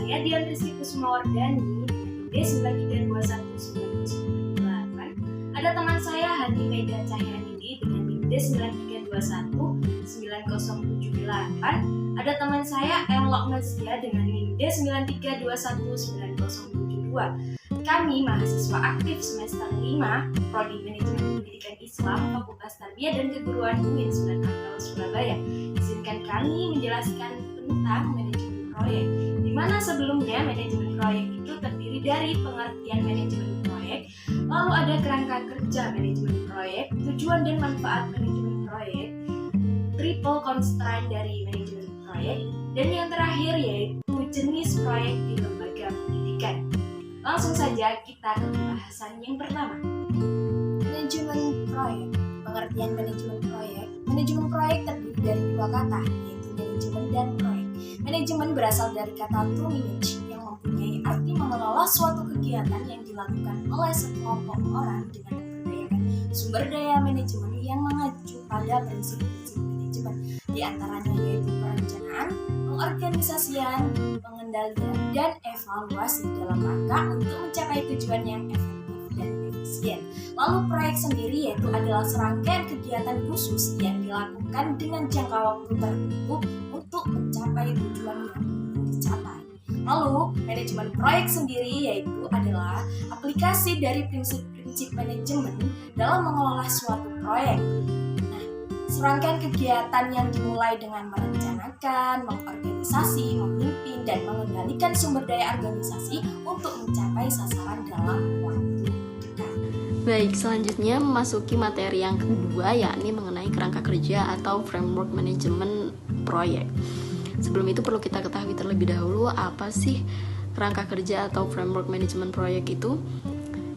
Saya Dian Rizky Kusumawardani dengan NIM D93219098. Ada teman saya Hadi Maida Cahyanidi dengan NIM D93219078. Ada teman saya Elok Nazia dengan NIM D93219072. Kami mahasiswa aktif semester 5 Prodi Manajemen Pendidikan Islam Fakultas Tarbiyah dan Keguruan UIN Sunan Ampel Surabaya. Izinkan kami menjelaskan tentang manajemen proyek, di mana sebelumnya manajemen proyek itu terdiri dari pengertian manajemen proyek, lalu ada kerangka kerja manajemen proyek, tujuan dan manfaat manajemen proyek, triple constraint dari manajemen proyek, dan yang terakhir yaitu jenis proyek di lembaga pendidikan. Langsung saja kita ke pembahasan yang pertama. Manajemen proyek. Pengertian manajemen proyek. Manajemen proyek terdiri dari dua kata, yaitu manajemen dan proyek. Manajemen berasal dari kata to manage yang mempunyai arti mengelola suatu kegiatan yang dilakukan oleh sekelompok orang dengan memberdayakan sumber daya manajemen yang mengacu pada prinsip-prinsip manajemen, di antaranya yaitu perencanaan, pengorganisasian, pengendalian, dan evaluasi dalam rangka untuk mencapai tujuan yang efektif dan efisien. Lalu proyek sendiri yaitu adalah serangkaian kegiatan khusus yang dilakukan dengan jangka waktu tertentu untuk mencapai tujuan yang ingin dicapai. Lalu manajemen proyek sendiri yaitu adalah aplikasi dari prinsip-prinsip manajemen dalam mengelola suatu proyek. Serangkaian kegiatan yang dimulai dengan merencanakan, mengorganisasi, memimpin, dan mengendalikan sumber daya organisasi untuk mencapai sasaran dalam waktu dekat. Baik, selanjutnya memasuki materi yang kedua, yakni mengenai kerangka kerja atau framework manajemen proyek. Sebelum itu perlu kita ketahui terlebih dahulu apa sih kerangka kerja atau framework manajemen proyek itu.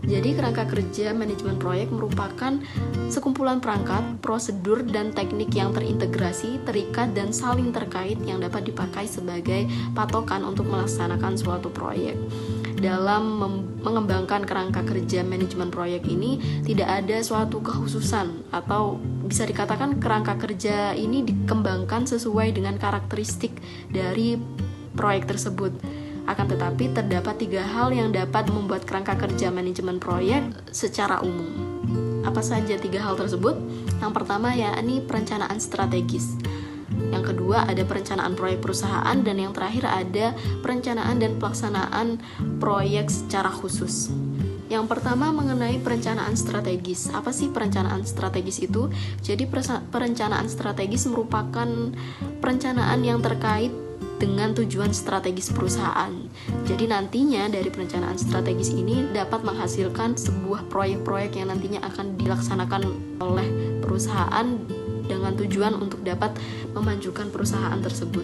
Jadi kerangka kerja manajemen proyek merupakan sekumpulan perangkat, prosedur, dan teknik yang terintegrasi, terikat, dan saling terkait yang dapat dipakai sebagai patokan untuk melaksanakan suatu proyek. Dalam mengembangkan kerangka kerja manajemen proyek ini tidak ada suatu kekhususan, atau bisa dikatakan kerangka kerja ini dikembangkan sesuai dengan karakteristik dari proyek tersebut. Akan tetapi terdapat 3 hal yang dapat membuat kerangka kerja manajemen proyek secara umum. Apa saja 3 hal tersebut? Yang pertama yakni perencanaan strategis. Yang kedua ada perencanaan proyek perusahaan, dan yang terakhir ada perencanaan dan pelaksanaan proyek secara khusus. Yang pertama mengenai perencanaan strategis. Apa sih perencanaan strategis itu? Jadi perencanaan strategis merupakan perencanaan yang terkait dengan tujuan strategis perusahaan. Jadi nantinya dari perencanaan strategis ini dapat menghasilkan sebuah proyek-proyek yang nantinya akan dilaksanakan oleh perusahaan dengan tujuan untuk dapat memajukan perusahaan tersebut.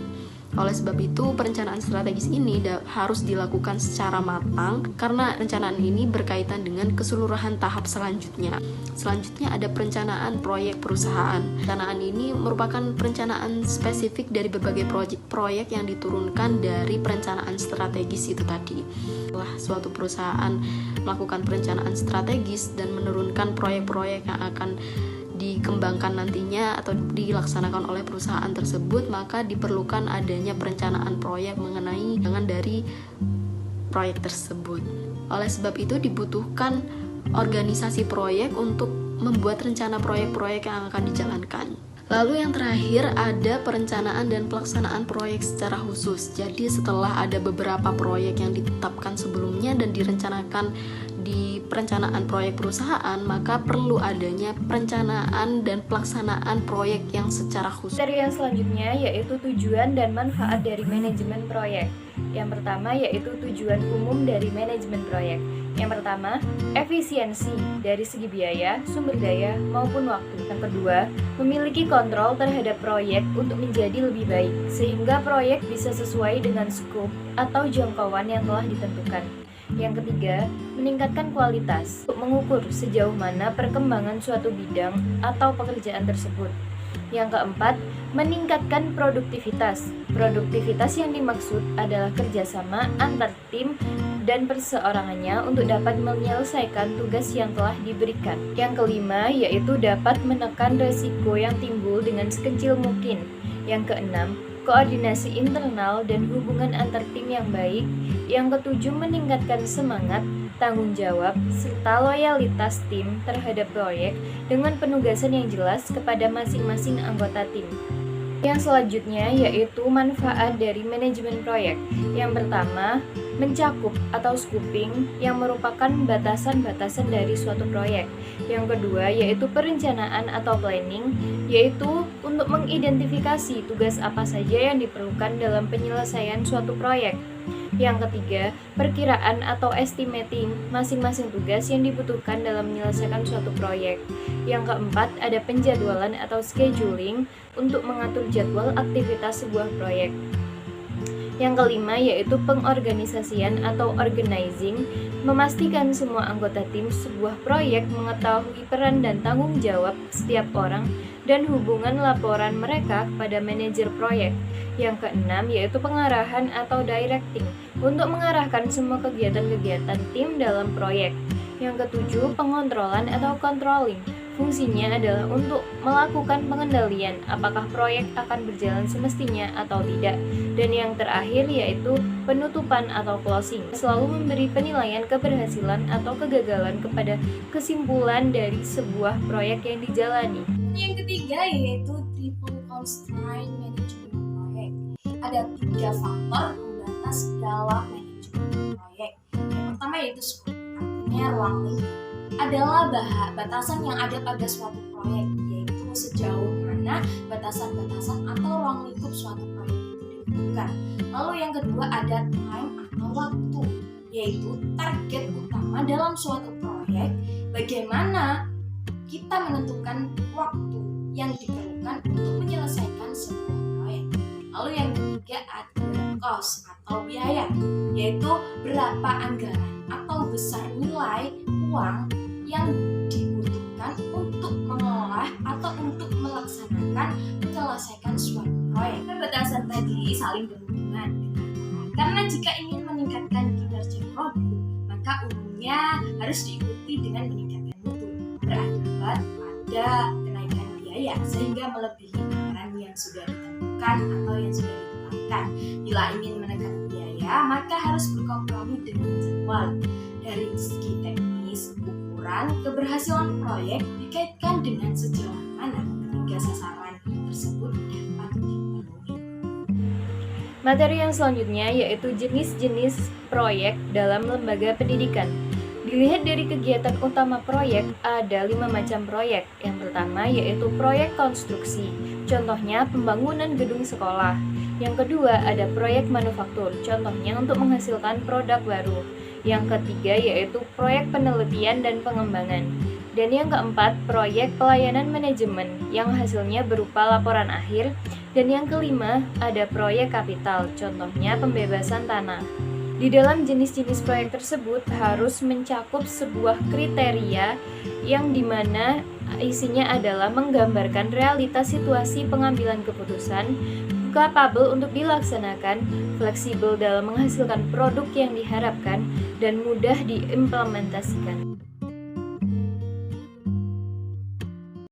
Oleh sebab itu, perencanaan strategis ini harus dilakukan secara matang karena perencanaan ini berkaitan dengan keseluruhan tahap selanjutnya. Selanjutnya ada perencanaan proyek perusahaan. Perencanaan ini merupakan perencanaan spesifik dari berbagai proyek yang diturunkan dari perencanaan strategis itu tadi. Setelah suatu perusahaan melakukan perencanaan strategis dan menurunkan proyek-proyek yang akan dikembangkan nantinya atau dilaksanakan oleh perusahaan tersebut, maka diperlukan adanya perencanaan proyek mengenai dengan dari proyek tersebut. Oleh sebab itu dibutuhkan organisasi proyek untuk membuat rencana proyek-proyek yang akan dijalankan. Lalu yang terakhir ada perencanaan dan pelaksanaan proyek secara khusus. Jadi setelah ada beberapa proyek yang ditetapkan sebelumnya dan direncanakan di perencanaan proyek perusahaan, maka perlu adanya perencanaan dan pelaksanaan proyek yang secara khusus. Materi yang selanjutnya yaitu tujuan dan manfaat dari manajemen proyek. Yang pertama yaitu tujuan umum dari manajemen proyek. Yang pertama, efisiensi dari segi biaya, sumber daya, maupun waktu. Yang kedua, memiliki kontrol terhadap proyek untuk menjadi lebih baik, sehingga proyek bisa sesuai dengan skop atau jangkauan yang telah ditentukan. Yang ketiga, meningkatkan kualitas untuk mengukur sejauh mana perkembangan suatu bidang atau pekerjaan tersebut. Yang keempat, meningkatkan produktivitas. Produktivitas yang dimaksud adalah kerjasama antar tim dan perseorangannya untuk dapat menyelesaikan tugas yang telah diberikan. Yang kelima, yaitu dapat menekan resiko yang timbul dengan sekecil mungkin. Yang keenam, koordinasi internal dan hubungan antar tim yang baik. Yang ketujuh, meningkatkan semangat, tanggung jawab, serta loyalitas tim terhadap proyek dengan penugasan yang jelas kepada masing-masing anggota tim. Yang selanjutnya yaitu manfaat dari manajemen proyek. Yang pertama, mencakup atau scoping yang merupakan batasan-batasan dari suatu proyek. Yang kedua yaitu perencanaan atau planning, yaitu untuk mengidentifikasi tugas apa saja yang diperlukan dalam penyelesaian suatu proyek. Yang ketiga, perkiraan atau estimating masing-masing tugas yang dibutuhkan dalam menyelesaikan suatu proyek. Yang keempat, ada penjadwalan atau scheduling untuk mengatur jadwal aktivitas sebuah proyek. Yang kelima yaitu pengorganisasian atau organizing, memastikan semua anggota tim sebuah proyek mengetahui peran dan tanggung jawab setiap orang dan hubungan laporan mereka kepada manajer proyek. Yang keenam yaitu pengarahan atau directing, untuk mengarahkan semua kegiatan-kegiatan tim dalam proyek. Yang ketujuh, pengontrolan atau controlling. Fungsinya adalah untuk melakukan pengendalian apakah proyek akan berjalan semestinya atau tidak. Dan yang terakhir yaitu penutupan atau closing, selalu memberi penilaian keberhasilan atau kegagalan kepada kesimpulan dari sebuah proyek yang dijalani. Yang ketiga yaitu triple constraint management proyek. Ada 3 faktor pembatas dalam manajemen proyek. Yang pertama yaitu scope, artinya ruang lingkup adalah batasan yang ada pada suatu proyek, yaitu sejauh mana batasan-batasan atau ruang lingkup suatu proyek itu ditentukan. Lalu yang kedua ada time atau waktu, yaitu target utama dalam suatu proyek, bagaimana kita menentukan waktu yang diperlukan untuk menyelesaikan sebuah proyek. Lalu yang ketiga ada cost atau biaya, yaitu berapa anggaran atau besar nilai uang yang dibutuhkan untuk mengolah atau untuk melaksanakan menyelesaikan suatu proyek. Batasan tadi saling berhubungan. Karena jika ingin meningkatkan kinerja produk, maka umumnya harus diikuti dengan meningkatkan mutu, berakibat pada kenaikan biaya sehingga melebihi anggaran yang sudah ditentukan atau yang sudah ditetapkan. Bila ingin menekan biaya, maka harus berkompromi dengan jadwal. Dari segi teknis, ukuran keberhasilan proyek dikaitkan dengan sejauh mana ketiga sasaran tersebut dapat dipenuhi. Materi yang selanjutnya yaitu jenis-jenis proyek dalam lembaga pendidikan. Dilihat dari kegiatan utama proyek, ada 5 macam proyek. Yang pertama yaitu proyek konstruksi, contohnya pembangunan gedung sekolah. Yang kedua ada proyek manufaktur, contohnya untuk menghasilkan produk baru. Yang ketiga yaitu proyek penelitian dan pengembangan. Dan yang keempat, proyek pelayanan manajemen yang hasilnya berupa laporan akhir. Dan yang kelima, ada proyek kapital, contohnya pembebasan tanah. Di dalam jenis-jenis proyek tersebut harus mencakup sebuah kriteria yang dimana isinya adalah menggambarkan realitas situasi pengambilan keputusan, capable untuk dilaksanakan, fleksibel dalam menghasilkan produk yang diharapkan, dan mudah diimplementasikan.